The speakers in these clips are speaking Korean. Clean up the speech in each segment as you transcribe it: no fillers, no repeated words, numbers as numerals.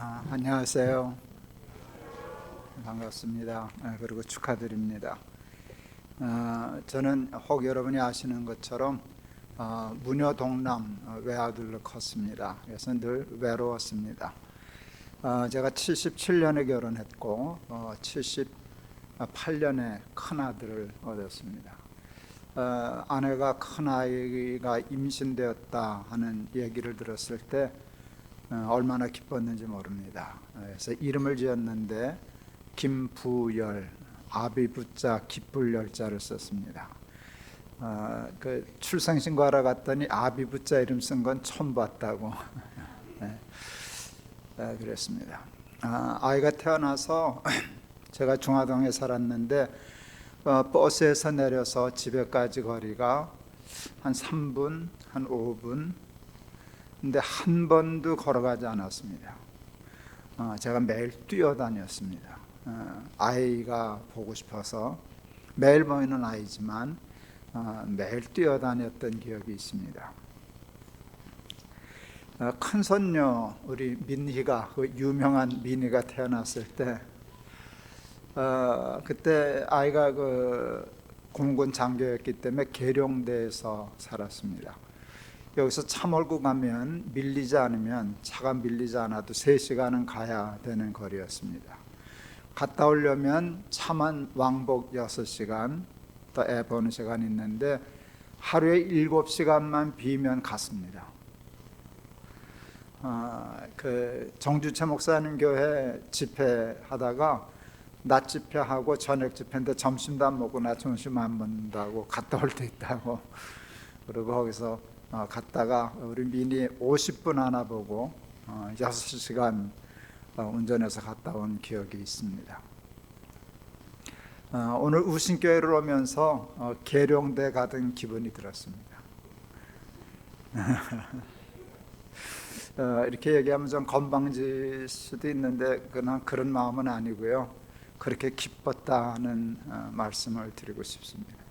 안녕하세요. 반갑습니다. 그리고 축하드립니다. 저는 혹 여러분이 아시는 것처럼 무녀 동남 외아들로 컸습니다. 그래서 늘 외로웠습니다. 제가 77년에 결혼했고 78년에 큰아들을 얻었습니다. 아내가 큰아이가 임신되었다 하는 얘기를 들었을 때 얼마나 기뻤는지 모릅니다. 그래서 이름을 지었는데 김부열, 아비부자 기쁠열자를 썼습니다. 그 출생신고하러 갔더니 아비부자 이름 쓴 건 처음 봤다고 그랬습니다. 아이가 태어나서 제가 중화동에 살았는데 버스에서 내려서 집에까지 거리가 한 3분, 한 5분, 근데 한 번도 걸어가지 않았습니다. 제가 매일 뛰어다녔습니다. 아이가 보고 싶어서 매일 보이는 아이지만 매일 뛰어다녔던 기억이 있습니다. 큰 손녀 우리 민희가, 그 유명한 민희가 태어났을 때 그때 아이가 그 공군 장교였기 때문에 계룡대에서 살았습니다. 여기서 차 몰고 가면 밀리지 않으면, 차가 밀리지 않아도 3시간은 가야 되는 거리였습니다. 갔다 오려면 차만 왕복 6시간, 또 애 보는 시간이 있는데 하루에 7시간만 비면 갔습니다. 그 정주채 목사님 교회 집회하다가 낮 집회하고 저녁 집회인데 점심도 안 먹고 나 점심 안 먹는다고 갔다 올 때 있다고, 그리고 거기서 갔다가 우리 민이 50분 하나 보고 6시간 운전해서 갔다 온 기억이 있습니다. 오늘 우신교회를 오면서 계룡대 가던 기분이 들었습니다. 이렇게 얘기하면 좀 건방질 수도 있는데 그런 마음은 아니고요. 그렇게 기뻤다는 말씀을 드리고 싶습니다.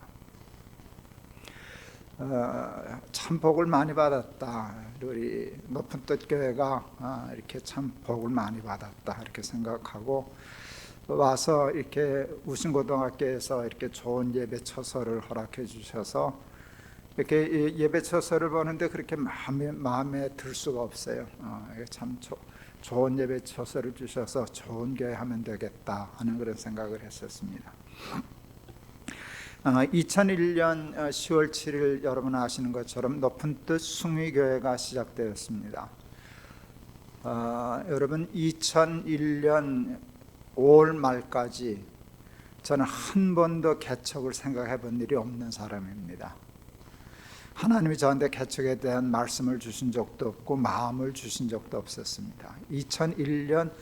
참 복을 많이 받았다. 우리 높은 뜻 교회가 이렇게 참 복을 많이 받았다 이렇게 생각하고, 와서 이렇게 우신고등학교에서 이렇게 좋은 예배 처소를 허락해 주셔서 이렇게 예배 처소를 보는데 그렇게 마음에 들 수가 없어요. 참 좋은 예배 처소를 주셔서 좋은 교회 하면 되겠다 하는 그런 생각을 했었습니다. 2001년 10월 7일 여러분 아시는 것처럼 높은 뜻 숭의교회가 시작되었습니다. 여러분 2001년 5월 말까지 저는 한 번도 개척을 생각해 본 일이 없는 사람입니다. 하나님이 저한테 개척에 대한 말씀을 주신 적도 없고 마음을 주신 적도 없었습니다. 2001년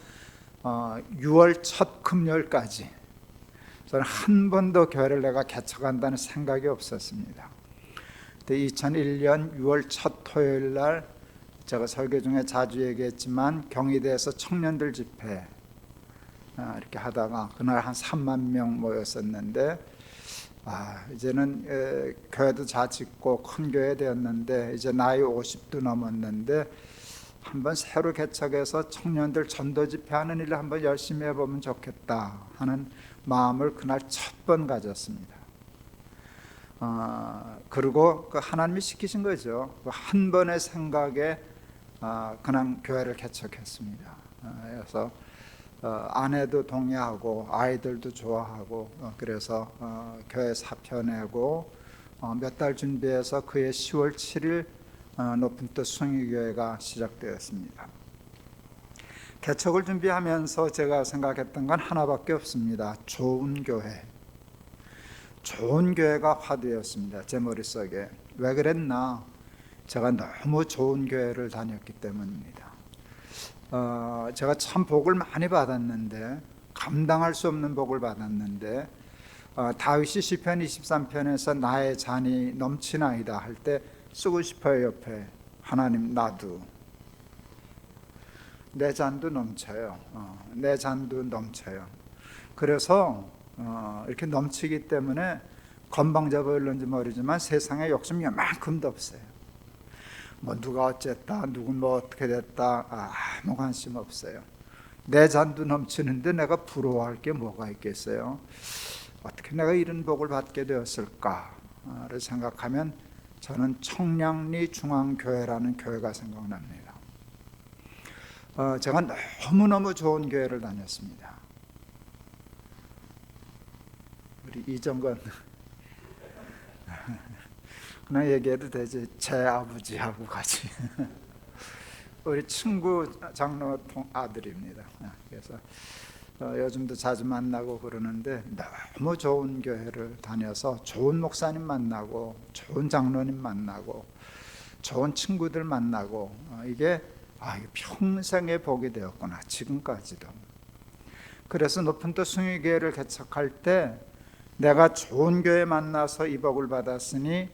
6월 첫 금요일까지 저는 한 번도 교회를 내가 개척한다는 생각이 없었습니다. 2001년 6월 첫 토요일 날 제가 설교 중에 자주 얘기했지만 경희대에서 청년들 집회 이렇게 하다가 그날 한 3만 명 모였었는데 이제는 교회도 다 짓고 큰 교회 되었는데 이제 나이 50도 넘었는데 한번 새로 개척해서 청년들 전도 집회하는 일을 한번 열심히 해보면 좋겠다 하는 마음을 그날 첫 번 가졌습니다. 그리고 그 하나님이 시키신 거죠. 한 번의 생각에 그냥 교회를 개척했습니다. 그래서 아내도 동의하고 아이들도 좋아하고 그래서 교회 사표 내고 몇 달 준비해서 그해 10월 7일 높은 뜻 숭의교회가 시작되었습니다. 개척을 준비하면서 제가 생각했던 건 하나밖에 없습니다. 좋은 교회. 좋은 교회가 화두였습니다. 제 머릿속에. 왜 그랬나? 제가 너무 좋은 교회를 다녔기 때문입니다. 제가 참 복을 많이 받았는데, 감당할 수 없는 복을 받았는데, 다윗이 시편 23편에서 나의 잔이 넘치나이다 할 때 쓰고 싶어요. 옆에 하나님 나도 내 잔도 넘쳐요. 내 잔도 넘쳐요. 그래서 이렇게 넘치기 때문에 건방져 보일는지 모르지만 세상에 욕심이 요만큼도 없어요. 뭐 누가 어쨌다, 누구 뭐 어떻게 됐다, 아무 관심 없어요. 내 잔도 넘치는데 내가 부러워할 게 뭐가 있겠어요? 어떻게 내가 이런 복을 받게 되었을까를 생각하면 저는 청량리 중앙교회라는 교회가 생각납니다. 제가 너무너무 좋은 교회를 다녔습니다. 우리 이정건 그냥 얘기해도 되지. 제 아버지하고 같이 우리 친구 장로 아들입니다. 그래서 요즘도 자주 만나고 그러는데 너무 좋은 교회를 다녀서 좋은 목사님 만나고 좋은 장로님 만나고 좋은 친구들 만나고 이게 평생의 복이 되었구나, 지금까지도. 그래서 높은 뜻 숭유교회를 개척할 때 내가 좋은 교회 만나서 이 복을 받았으니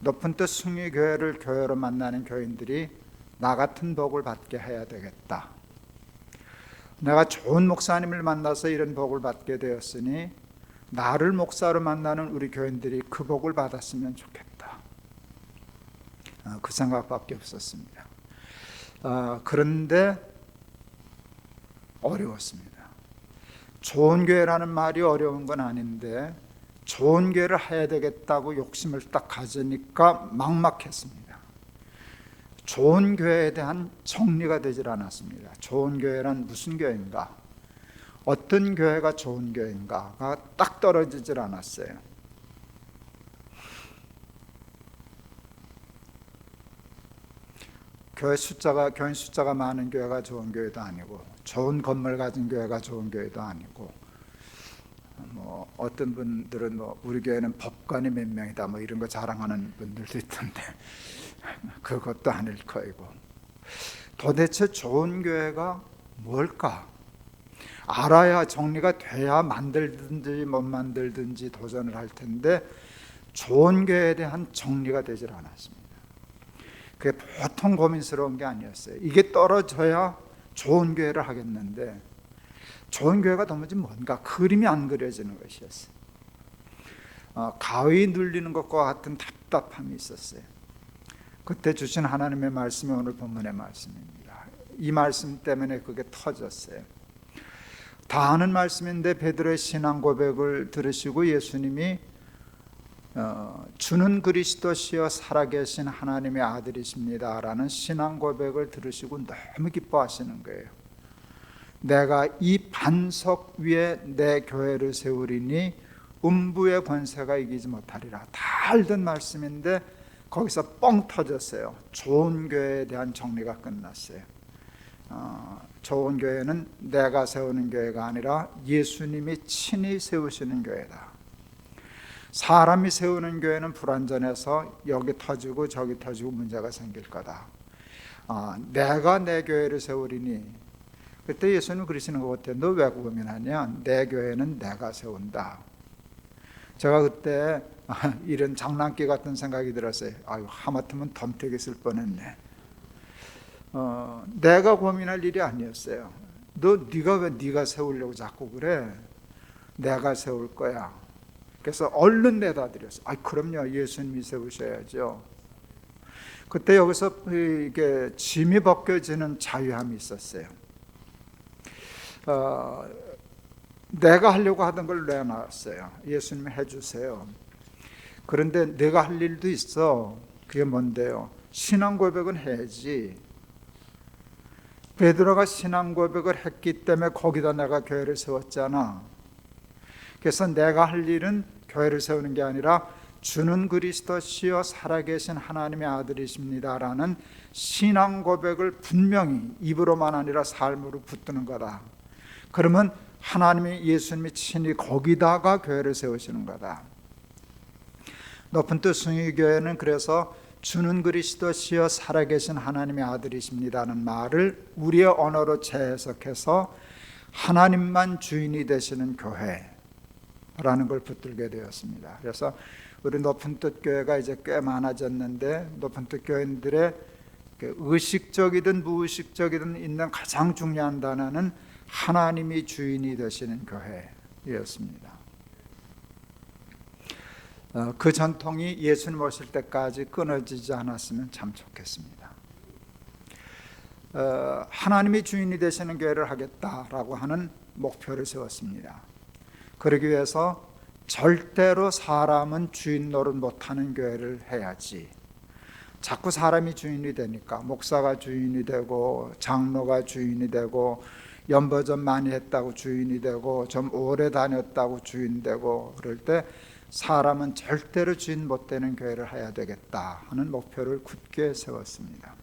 높은 뜻 숭유교회를 교회로 만나는 교인들이 나 같은 복을 받게 해야 되겠다. 내가 좋은 목사님을 만나서 이런 복을 받게 되었으니 나를 목사로 만나는 우리 교인들이 그 복을 받았으면 좋겠다. 그 생각밖에 없었습니다. 그런데 어려웠습니다. 좋은 교회라는 말이 어려운 건 아닌데 좋은 교회를 해야 되겠다고 욕심을 딱 가지니까 막막했습니다. 좋은 교회에 대한 정리가 되질 않았습니다. 좋은 교회란 무슨 교회인가? 어떤 교회가 좋은 교회인가가 딱 떨어지질 않았어요. 교인 숫자가 많은 교회가 좋은 교회도 아니고 좋은 건물 가진 교회가 좋은 교회도 아니고 어떤 분들은 우리 교회는 법관이 몇 명이다 이런 거 자랑하는 분들도 있던데 그것도 아닐 거이고. 도대체 좋은 교회가 뭘까? 알아야 정리가 돼야 만들든지 못 만들든지 도전을 할 텐데 좋은 교회에 대한 정리가 되질 않았습니다. 그게 보통 고민스러운 게 아니었어요. 이게 떨어져야 좋은 교회를 하겠는데 좋은 교회가 도무지 뭔가 그림이 안 그려지는 것이었어요. 가위 눌리는 것과 같은 답답함이 있었어요. 그때 주신 하나님의 말씀이 오늘 본문의 말씀입니다. 이 말씀 때문에 그게 터졌어요. 다 아는 말씀인데 베드로의 신앙 고백을 들으시고 예수님이 주는 그리스도시여 살아계신 하나님의 아들이십니다 라는 신앙 고백을 들으시고 너무 기뻐하시는 거예요. 내가 이 반석 위에 내 교회를 세우리니 음부의 권세가 이기지 못하리라. 다 알던 말씀인데 거기서 뻥 터졌어요. 좋은 교회에 대한 정리가 끝났어요. 좋은 교회는 내가 세우는 교회가 아니라 예수님이 친히 세우시는 교회다. 사람이 세우는 교회는 불완전해서 여기 터지고 저기 터지고 문제가 생길 거다. 내가 내 교회를 세우리니. 그때 예수님 그러시는 것 같아요. 너 왜 고민하냐? 내 교회는 내가 세운다. 제가 그때 이런 장난기 같은 생각이 들었어요. 하마터면 덤태기 쓸 뻔했네. 내가 고민할 일이 아니었어요. 네가 왜 네가 세우려고 자꾸 그래? 내가 세울 거야. 그래서 얼른 내다 드렸어요. 그럼요, 예수님이 세우셔야죠. 그때 여기서 이게 짐이 벗겨지는 자유함이 있었어요. 내가 하려고 하던 걸 내놨어요. 예수님이 해주세요. 그런데 내가 할 일도 있어. 그게 뭔데요? 신앙 고백은 해야지. 베드로가 신앙 고백을 했기 때문에 거기다 내가 교회를 세웠잖아. 그래서 내가 할 일은 교회를 세우는 게 아니라 주는 그리스도시여 살아계신 하나님의 아들이십니다 라는 신앙 고백을 분명히 입으로만 아니라 삶으로 붙드는 거다. 그러면 하나님이 예수님이 친히 거기다가 교회를 세우시는 거다. 높은 뜻 숭유교회는 그래서 주는 그리스도시여 살아계신 하나님의 아들이십니다는 말을 우리의 언어로 재해석해서 하나님만 주인이 되시는 교회라는 걸 붙들게 되었습니다. 그래서 우리 높은 뜻 교회가 이제 꽤 많아졌는데 높은 뜻 교인들의 의식적이든 무의식적이든 있는 가장 중요한 단어는 하나님이 주인이 되시는 교회였습니다. 그 전통이 예수님 오실 때까지 끊어지지 않았으면 참 좋겠습니다. 하나님이 주인이 되시는 교회를 하겠다라고 하는 목표를 세웠습니다. 그러기 위해서 절대로 사람은 주인 노릇 못하는 교회를 해야지. 자꾸 사람이 주인이 되니까 목사가 주인이 되고 장로가 주인이 되고 연보전 많이 했다고 주인이 되고 좀 오래 다녔다고 주인 되고 그럴 때 사람은 절대로 주인 못 되는 교회를 해야 되겠다 하는 목표를 굳게 세웠습니다.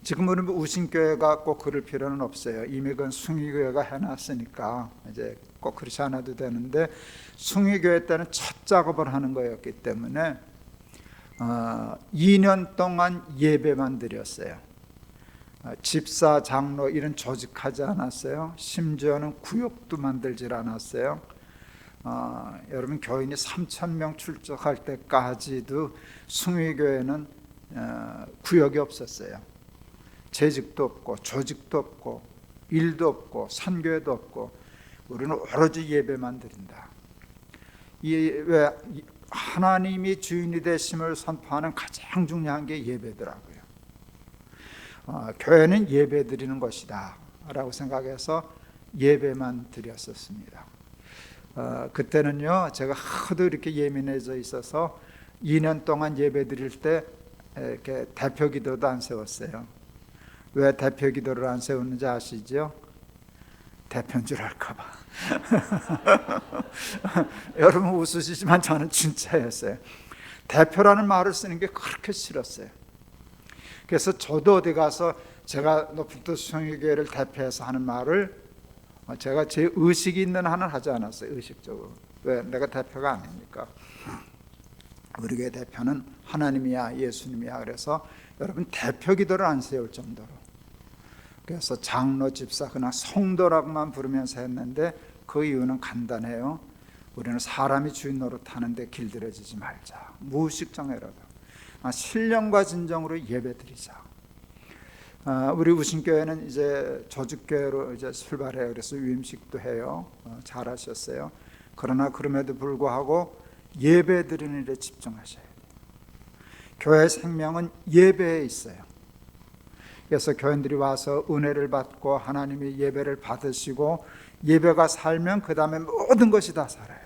지금 우리 우신교회가 꼭 그럴 필요는 없어요. 이미 그건 숭의교회가 해놨으니까 이제 꼭 그렇지 않아도 되는데, 숭의교회 때는 첫 작업을 하는 거였기 때문에 2년 동안 예배만 드렸어요. 집사, 장로 이런 조직하지 않았어요. 심지어는 구역도 만들질 않았어요. 여러분, 교인이 3,000명 출석할 때까지도 숭의교회는 구역이 없었어요. 재직도 없고 조직도 없고 일도 없고 선교회도 없고 우리는 오로지 예배만 드린다. 왜 하나님이 주인이 되심을 선포하는 가장 중요한 게 예배더라고요. 교회는 예배 드리는 것이다 라고 생각해서 예배만 드렸었습니다. 그때는요, 제가 하도 이렇게 예민해져 있어서 2년 동안 예배 드릴 때 이렇게 대표 기도도 안 세웠어요. 왜 대표 기도를 안 세웠는지 아시죠? 대표인 줄 알까봐. 여러분 웃으시지만 저는 진짜였어요. 대표라는 말을 쓰는 게 그렇게 싫었어요. 그래서 저도 어디 가서 제가 높은 뜻 숭의교회를 대표해서 하는 말을 제가 제 의식이 있는 한은 하지 않았어요. 의식적으로. 왜? 내가 대표가 아니니까. 우리 교회 대표는 하나님이야, 예수님이야. 그래서 여러분 대표 기도를 안 세울 정도로. 그래서 장로, 집사 그냥 성도라고만 부르면서 했는데 그 이유는 간단해요. 우리는 사람이 주인 노릇하는데 길들여지지 말자. 무의식적이라도 신령과 진정으로 예배드리자. 우리 우신교회는 이제 조직교회로 이제 출발해요. 그래서 위임식도 해요. 잘하셨어요. 그러나 그럼에도 불구하고 예배드리는 일에 집중하셔야 돼요. 교회 생명은 예배에 있어요. 그래서 교인들이 와서 은혜를 받고 하나님의 예배를 받으시고 예배가 살면 그 다음에 모든 것이 다 살아요.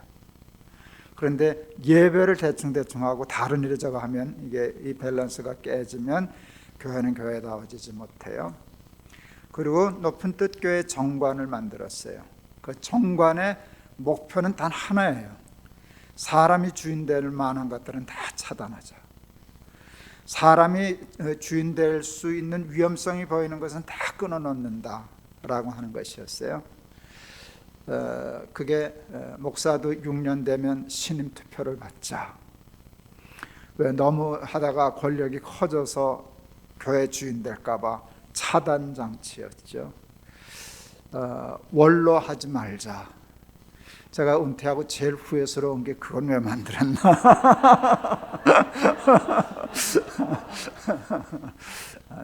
그런데 예배를 대충 하고 다른 일에 저거 하면 이게 이 밸런스가 깨지면 교회는 교회다워지지 못해요. 그리고 높은 뜻 교회 정관을 만들었어요. 그 정관의 목표는 단 하나예요. 사람이 주인 될 만한 것들은 다 차단하자. 사람이 주인 될 수 있는 위험성이 보이는 것은 다 끊어놓는다라고 하는 것이었어요. 그게 목사도 6년 되면 신임 투표를 받자. 왜 너무 하다가 권력이 커져서 교회 주인 될까봐 차단 장치였죠. 원로 하지 말자. 제가 은퇴하고 제일 후회스러운 게 그건 왜 만들었나.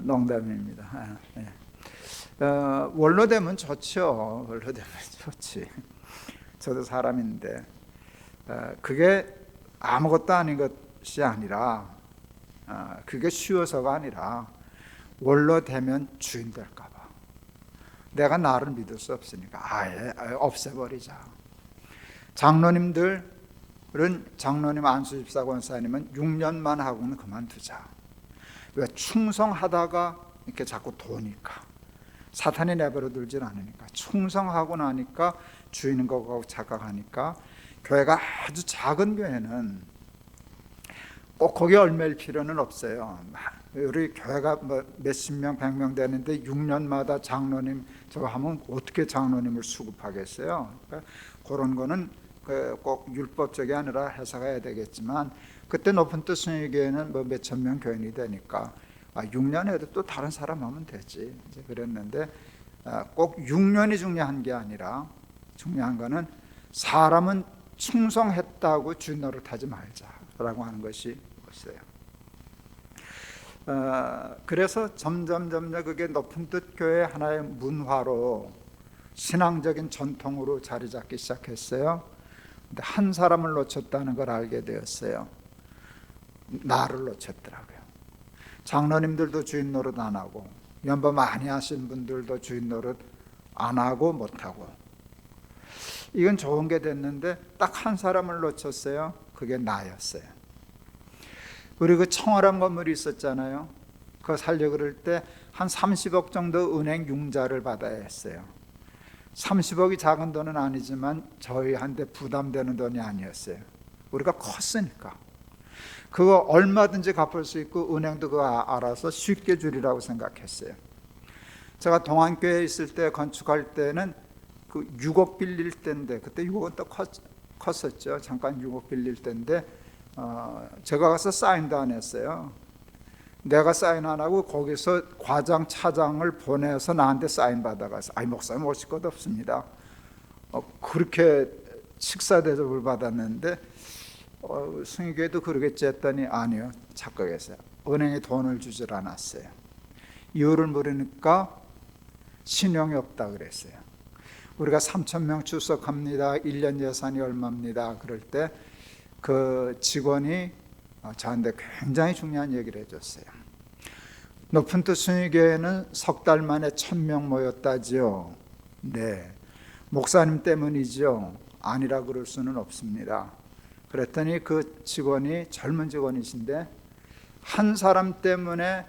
농담입니다. 원로 되면 좋죠. 원로 되면 좋지. 저도 사람인데 그게 아무것도 아닌 것이 아니라 그게 쉬워서가 아니라 원로 되면 주인 될까 봐. 내가 나를 믿을 수 없으니까 아예 없애버리자. 장로님들은 장로님 안수집사 권사님은 6년만 하고는 그만두자. 왜? 충성하다가 이렇게 자꾸 도니까 사탄이 내버려 두질 않으니까 충성하고 나니까 주인인 거고 착각하니까 교회가 아주 작은 교회는 꼭 거기에 얽매일 필요는 없어요. 우리 교회가 뭐 몇십 명, 100명 되는데 6년마다 장로님 저거 하면 어떻게 장로님을 수급하겠어요? 그러니까 그런 거는 꼭 율법적이 아니라 해석해야 되겠지만 그때 높은 뜻 숭의교회는 뭐 몇천 명 교인이 되니까 6년 해도 또 다른 사람 하면 되지 이제 그랬는데 꼭 6년이 중요한 게 아니라 중요한 거는 사람은 충성했다고 주인 노릇하지 말자라고 하는 것이 있어요. 그래서 점점 그게 높은 뜻 교회 하나의 문화로 신앙적인 전통으로 자리 잡기 시작했어요. 근데 한 사람을 놓쳤다는 걸 알게 되었어요. 나를 놓쳤더라고요. 장로님들도 주인 노릇 안 하고, 연보 많이 하신 분들도 주인 노릇 안 하고 못하고, 이건 좋은 게 됐는데 딱 한 사람을 놓쳤어요. 그게 나였어요. 우리 그 청어람 건물이 있었잖아요. 그거 살려고 그럴 때 한 30억 정도 은행 융자를 받아야 했어요. 30억이 작은 돈은 아니지만 저희한테 부담되는 돈이 아니었어요. 우리가 컸으니까. 그거 얼마든지 갚을 수 있고 은행도 그거 알아서 쉽게 주리라고 생각했어요. 제가 동안교회에 있을 때 건축할 때는 그 6억 빌릴 때인데, 그때 6억은 또 컸었죠. 잠깐 6억 빌릴 때인데 제가 가서 사인도 안 했어요. 내가 사인 안 하고 거기서 과장 차장을 보내서 나한테 사인 받아가서, 아이 목사님 오실 것 없습니다. 그렇게 식사 대접을 받았는데 승희교회도 그러겠지 했더니 아니요, 착각했어요. 은행에 돈을 주질 않았어요. 이유를 물으니까 신용이 없다 그랬어요. 우리가 3,000명 출석합니다. 1년 예산이 얼마입니다. 그럴 때 그 직원이 저한테 굉장히 중요한 얘기를 해줬어요. 높은 뜻 순위교회는 석 달 만에 1,000명 모였다지요. 네. 목사님 때문이죠. 아니라 그럴 수는 없습니다. 그랬더니 그 직원이 젊은 직원이신데, 한 사람 때문에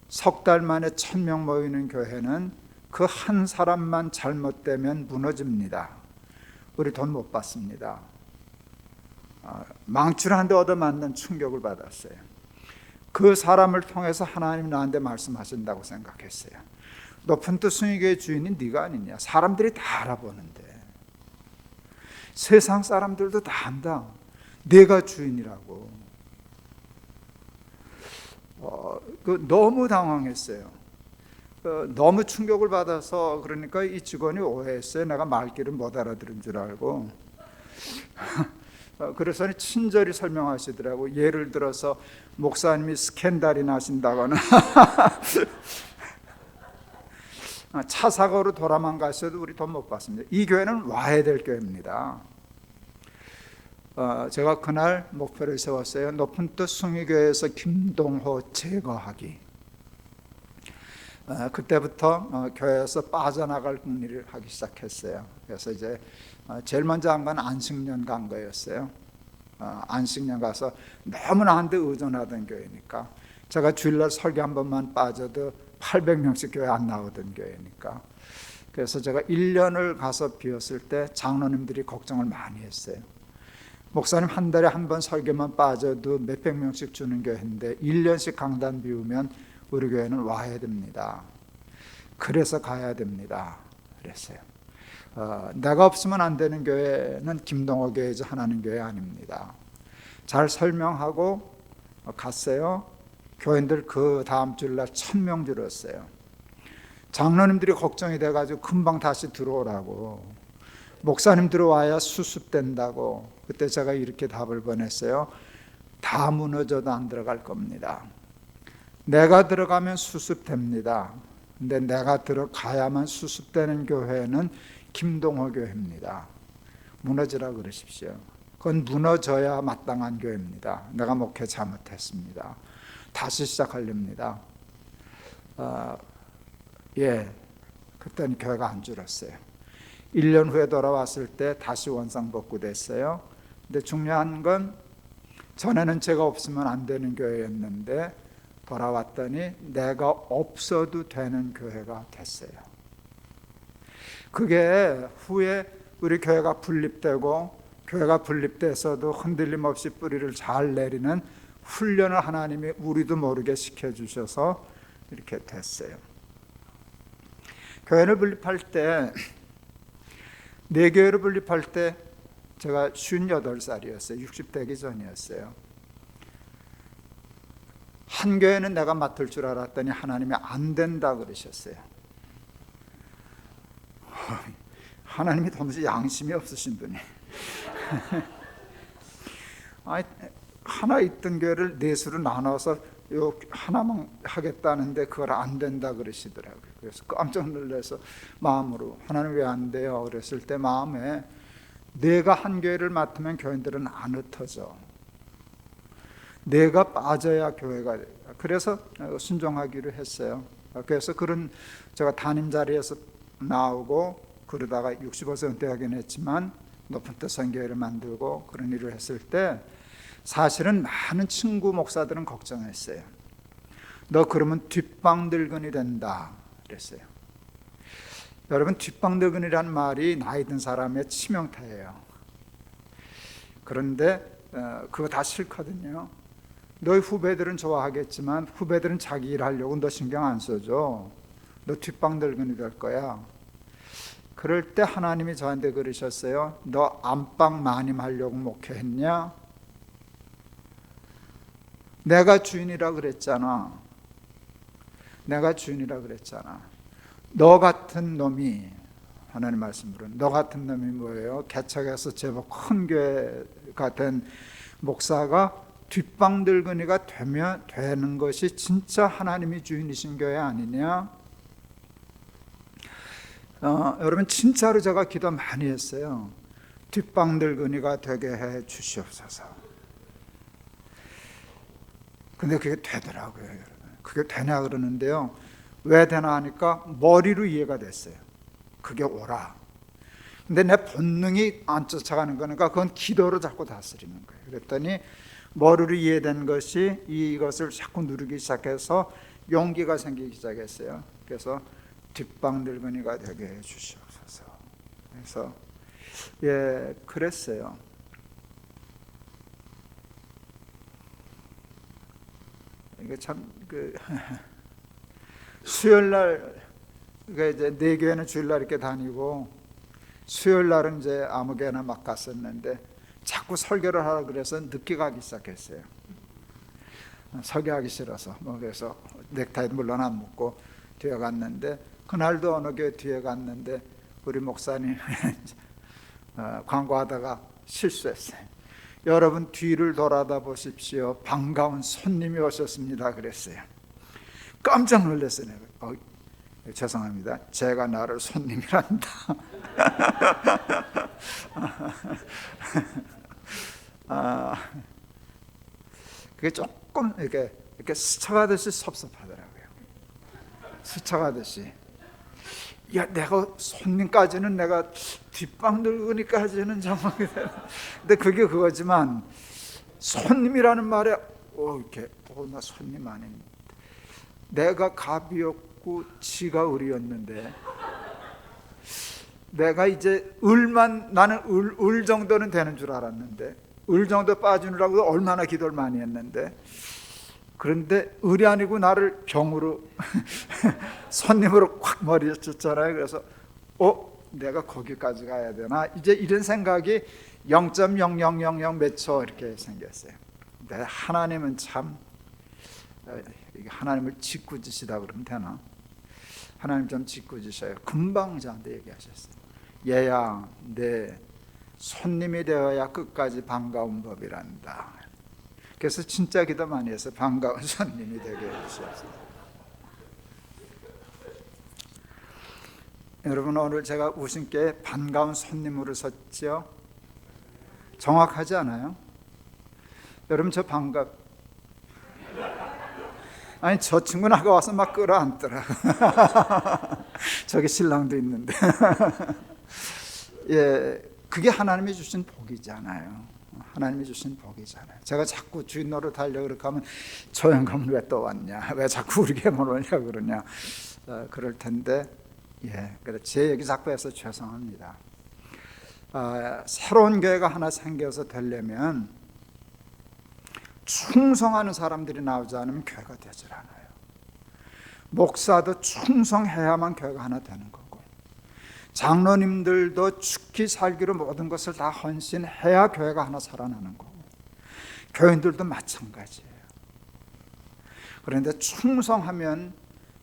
석 달 만에 1,000명 모이는 교회는 그 한 사람만 잘못되면 무너집니다. 우리 돈 못 받습니다. 망출한데 얻어맞는 충격을 받았어요. 그 사람을 통해서 하나님 나한테 말씀하신다고 생각했어요. 높은 뜻 순위교회 주인이 네가 아니냐. 사람들이 다 알아보는데, 세상 사람들도 다 안다. 네가 주인이라고. 너무 당황했어요. 너무 충격을 받아서, 그러니까 이 직원이 오해했어요. 내가 말귀를 못 알아들은 줄 알고. 그래서 친절히 설명하시더라고. 예를 들어서 목사님이 스캔들이 나신다거나 차 사고로 돌아만 가셔도 우리 돈 못 받습니다. 이 교회는 와야 될 교회입니다. 제가 그날 목표를 세웠어요. 높은 뜻 숭의교회에서 김동호 제거하기. 그때부터 교회에서 빠져나갈 일을 하기 시작했어요. 그래서 이제 제일 먼저 한 건 안식년 간 거였어요. 안식년 가서 너무 나한테 의존하던 교회니까, 제가 주일날 설교 한 번만 빠져도 800명씩 교회 안 나오던 교회니까. 그래서 제가 1년을 가서 비웠을 때 장로님들이 걱정을 많이 했어요. 목사님 한 달에 한 번 설교만 빠져도 몇백 명씩 주는 교회인데 1년씩 강단 비우면 우리 교회는 와야 됩니다. 그래서 가야 됩니다. 그랬어요. 내가 없으면 안 되는 교회는 김동호 교회죠. 하나님 교회 아닙니다. 잘 설명하고 갔어요. 교인들 그 다음 주일날 1,000명 줄었어요. 장로님들이 걱정이 돼가지고 금방 다시 들어오라고, 목사님 들어와야 수습된다고. 그때 제가 이렇게 답을 보냈어요. 다 무너져도 안 들어갈 겁니다. 내가 들어가면 수습됩니다. 근데 내가 들어가야만 수습되는 교회는 김동호 교회입니다. 무너지라 그러십시오. 그건 무너져야 마땅한 교회입니다. 내가 목회 잘못했습니다. 다시 시작하렵니다. 그때는 교회가 안 줄었어요. 1년 후에 돌아왔을 때 다시 원상복구됐어요. 근데 중요한 건, 전에는 제가 없으면 안 되는 교회였는데 돌아왔더니 내가 없어도 되는 교회가 됐어요. 그게 후에 우리 교회가 분립되고, 교회가 분립돼서도 흔들림 없이 뿌리를 잘 내리는 훈련을 하나님이 우리도 모르게 시켜주셔서 이렇게 됐어요. 교회를 분립할 때, 네 교회를 분립할 때 제가 58살이었어요. 60 되기 전이었어요. 한 교회는 내가 맡을 줄 알았더니 하나님이 안 된다 그러셨어요. 하나님이 도무지 양심이 없으신 분이 하나 있던 교회를 넷으로 나눠서 하나만 하겠다는데 그걸 안 된다 그러시더라고요. 그래서 깜짝 놀라서 마음으로, 하나님 왜 안 돼요? 그랬을 때 마음에, 내가 한 교회를 맡으면 교인들은 안 흩어져. 내가 빠져야 교회가, 그래서 순종하기로 했어요. 그래서 그런 제가 담임 자리에서 나오고 그러다가 65세 은퇴하긴 했지만 높은 뜻 선교회를 만들고 그런 일을 했을 때 사실은 많은 친구 목사들은 걱정했어요. 너 그러면 뒷방늙은이 된다 그랬어요. 여러분, 뒷방늙은이라는 말이 나이 든 사람의 치명타예요. 그런데 그거 다 싫거든요. 너희 후배들은 좋아하겠지만 후배들은 자기 일 하려고 너 신경 안 써줘. 너 뒷방늙은이 될 거야. 그럴 때 하나님이 저한테 그러셨어요. 너 안방 마님하려고 목회했냐? 내가 주인이라 그랬잖아. 내가 주인이라 그랬잖아. 너 같은 놈이, 하나님 말씀으로 너 같은 놈이 뭐예요? 개척해서 제법 큰 교회가 된 목사가 뒷방늙은이가 되는 것이 진짜 하나님이 주인이신 교회 아니냐? 여러분, 진짜로 제가 기도 많이 했어요. 뒷방늙은이가 되게 해 주시옵소서. 근데 그게 되더라고요, 여러분. 그게 되냐 그러는데요. 왜 되나 하니까 머리로 이해가 됐어요. 그게 옳아. 근데 내 본능이 안 쫓아가는 거니까 그건 기도로 자꾸 다스리는 거예요. 그랬더니 머리로 이해된 것이 이것을 자꾸 누르기 시작해서 용기가 생기기 시작했어요. 그래서 뒷방늙은이가 되게 해 주시옵소서. 그래서 그랬어요. 이게 참 수요일날, 이제 내 교회는 주일날 이렇게 다니고 수요일날은 이제 아무 개나 막 갔었는데 자꾸 설교를 하라 그래서 늦게 가기 시작했어요. 설교하기 싫어서. 그래서 넥타이도 물론 안 묶고 뒤에 갔는데, 그날도 어느 교회 뒤에 갔는데 우리 목사님 광고하다가 실수했어요. 여러분 뒤를 돌아다 보십시오. 반가운 손님이 오셨습니다 그랬어요. 깜짝 놀랐어요. 죄송합니다. 제가 나를 손님이란다. 그게 조금 이렇게 스쳐가듯이 섭섭하더라고요. 스쳐가듯이. 야, 내가 손님까지는, 내가 뒷방늙은이까지는 정말. 근데 그게 그거지만 손님이라는 말에 이렇게 나 손님 아닙니다. 내가 갑이었고 지가 을이었는데, 내가 이제 나는 을 정도는 되는 줄 알았는데, 을 정도 빠지느라고 얼마나 기도를 많이 했는데, 그런데 을이 아니고 나를 병으로 손님으로 확 머리에 쳤잖아요. 그래서 내가 거기까지 가야 되나, 이제 이런 생각이 0.0000 몇 초 이렇게 생겼어요. 근데 하나님은 참, 하나님을 짓궂으시다 그러면 되나? 하나님 좀 짓궂으셔요. 금방 저한테 얘기하셨어요. 얘야, 내 손님이 되어야 끝까지 반가운 법이란다. 그래서 진짜 기도 많이 해서 반가운 손님이 되게 해주셨어요. 여러분, 오늘 제가 우신께 반가운 손님으로 섰죠? 정확하지 않아요? 여러분, 저 아니, 저 친구는 아까 와서 막 끌어안더라. 저기 신랑도 있는데. 그게 하나님이 주신 복이잖아요. 하나님이 주신 복이잖아요. 제가 자꾸 주인 노릇 하려고 그렇게 하면 저 영감은 왜 또 왔냐, 왜 자꾸 우리 교회만 오냐고 그러냐, 그럴 텐데, 그래 제 얘기 자꾸 해서 죄송합니다. 새로운 교회가 하나 생겨서 되려면 충성하는 사람들이 나오지 않으면 교회가 되질 않아요. 목사도 충성해야만 교회가 하나 되는 거고, 장로님들도 죽기 살기로 모든 것을 다 헌신해야 교회가 하나 살아나는 거고, 교인들도 마찬가지예요. 그런데 충성하면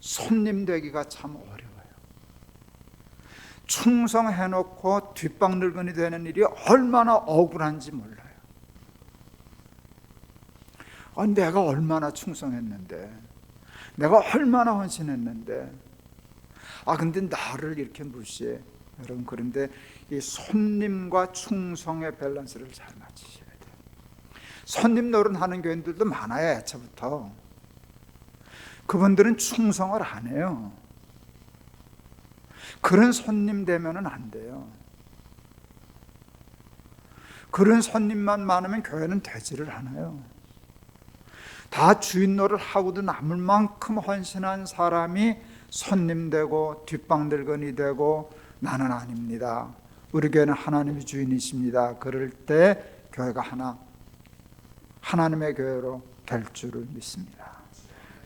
손님 되기가 참 어려워요. 충성해놓고 뒷방늙은이 되는 일이 얼마나 억울한지 몰라요. 내가 얼마나 충성했는데, 내가 얼마나 헌신했는데, 근데 나를 이렇게 무시해. 여러분, 그런데 이 손님과 충성의 밸런스를 잘 맞추셔야 돼요. 손님 노릇하는 교인들도 많아요, 애초부터. 그분들은 충성을 안 해요. 그런 손님 되면은 안 돼요. 그런 손님만 많으면 교회는 되지를 않아요. 다 주인 노릇 하고도 남을 만큼 헌신한 사람이 손님 되고 뒷방들건이 되고, 나는 아닙니다, 우리 교회는 하나님이 주인이십니다, 그럴 때 교회가 하나님의 교회로 될 줄을 믿습니다.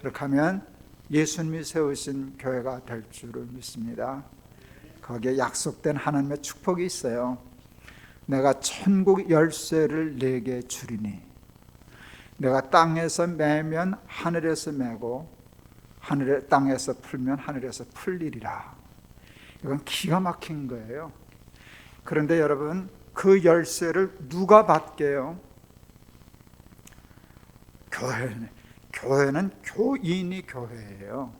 그렇게 하면 예수님이 세우신 교회가 될 줄을 믿습니다. 거기에 약속된 하나님의 축복이 있어요. 내가 천국 열쇠를 내게 주리니, 내가 땅에서 매면 하늘에서 매고 땅에서 풀면 하늘에서 풀리리라. 이건 기가 막힌 거예요. 그런데 여러분, 그 열쇠를 누가 받게요? 교회는 교인이 교회예요.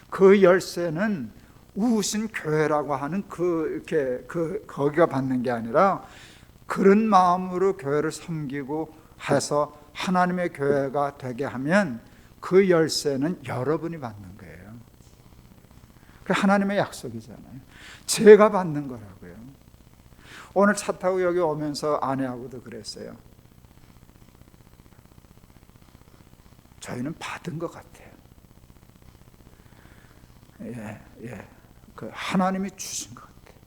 그 열쇠는 우신 교회라고 하는 거기가 받는 게 아니라, 그런 마음으로 교회를 섬기고 해서 하나님의 교회가 되게 하면 그 열쇠는 여러분이 받는 거예요. 그 하나님의 약속이잖아요. 제가 받는 거라고요. 오늘 차 타고 여기 오면서 아내하고도 그랬어요. 저희는 받은 것 같아요. 그 하나님이 주신 것 같아요.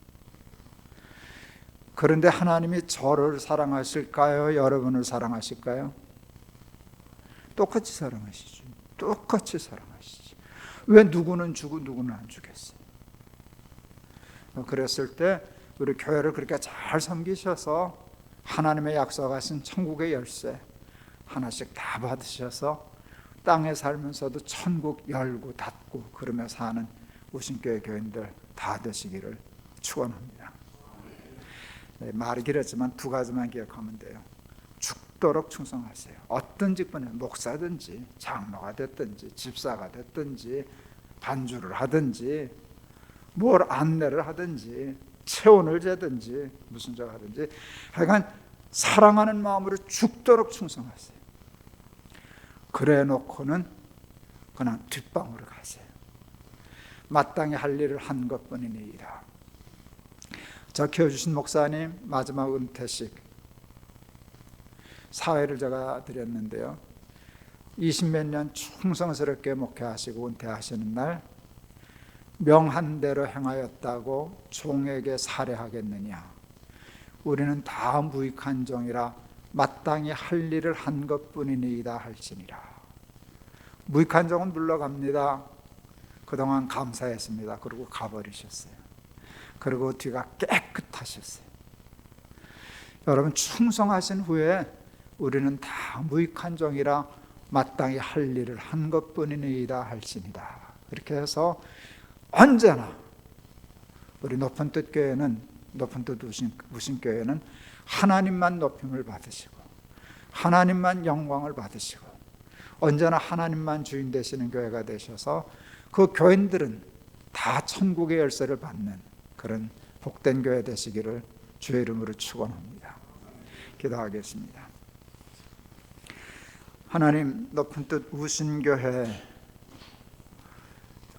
그런데 하나님이 저를 사랑하실까요? 여러분을 사랑하실까요? 똑같이 사랑하시죠. 똑같이 사랑하시죠. 왜 누구는 주고 누구는 안 주겠어요? 그랬을 때 우리 교회를 그렇게 잘 섬기셔서 하나님의 약속하신 천국의 열쇠 하나씩 다 받으셔서 땅에 살면서도 천국 열고 닫고 그러며 사는 우신교회 교인들 다 되시기를 축원합니다. 말이 길었지만 두 가지만 기억하면 돼요. 죽도록 충성하세요. 어떤 직분에, 목사든지 장로가 됐든지 집사가 됐든지 반주를 하든지 뭘 안내를 하든지 체온을 재든지 무슨 저 하든지, 하여간 사랑하는 마음으로 죽도록 충성하세요. 그래 놓고는 그냥 뒷방으로 가세요. 마땅히 할 일을 한 것뿐이니이다. 저 키워주신 목사님 마지막 은퇴식 사회를 제가 드렸는데요, 20몇 년 충성스럽게 목회하시고 은퇴하시는 날, 명한대로 행하였다고 종에게 살해하겠느냐, 우리는 다 무익한 종이라 마땅히 할 일을 한 것뿐이니이다 할지니라. 무익한 종은 물러갑니다. 그동안 감사했습니다. 그리고 가버리셨어요. 그리고 뒤가 깨끗하셨어요. 여러분, 충성하신 후에 우리는 다 무익한 종이라 마땅히 할 일을 한 것뿐이니이다 할지니라. 이렇게 해서 언제나 우리 높은 뜻 교회는, 높은 뜻 우신교회는 하나님만 높임을 받으시고 하나님만 영광을 받으시고 언제나 하나님만 주인 되시는 교회가 되셔서 그 교인들은 다 천국의 열쇠를 받는 그런 복된 교회 되시기를 주의 이름으로 축원합니다. 기도하겠습니다. 하나님, 높은 뜻 우신교회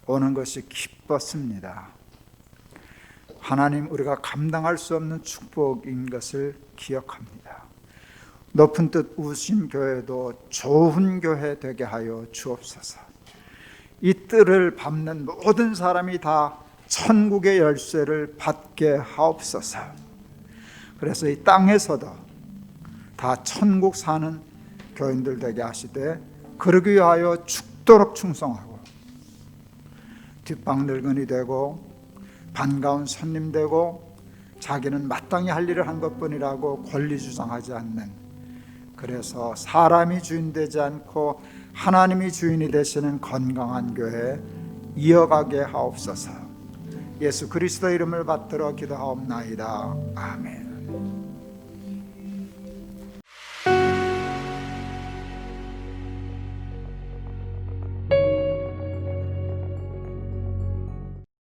오는 것이 기뻤습니다. 하나님, 우리가 감당할 수 없는 축복인 것을 기억합니다. 높은 뜻 우신교회도 좋은 교회 되게 하여 주옵소서. 이 뜰을 밟는 모든 사람이 다 천국의 열쇠를 받게 하옵소서. 그래서 이 땅에서도 다 천국 사는 교인들 되게 하시되, 그러기 위하여 죽도록 충성하고 뒷방 늙은이 되고 반가운 손님 되고 자기는 마땅히 할 일을 한 것뿐이라고 권리 주장하지 않는, 그래서 사람이 주인 되지 않고 하나님이 주인이 되시는 건강한 교회 이어가게 하옵소서. 예수 그리스도 이름을 받들어 기도하옵나이다. 아멘.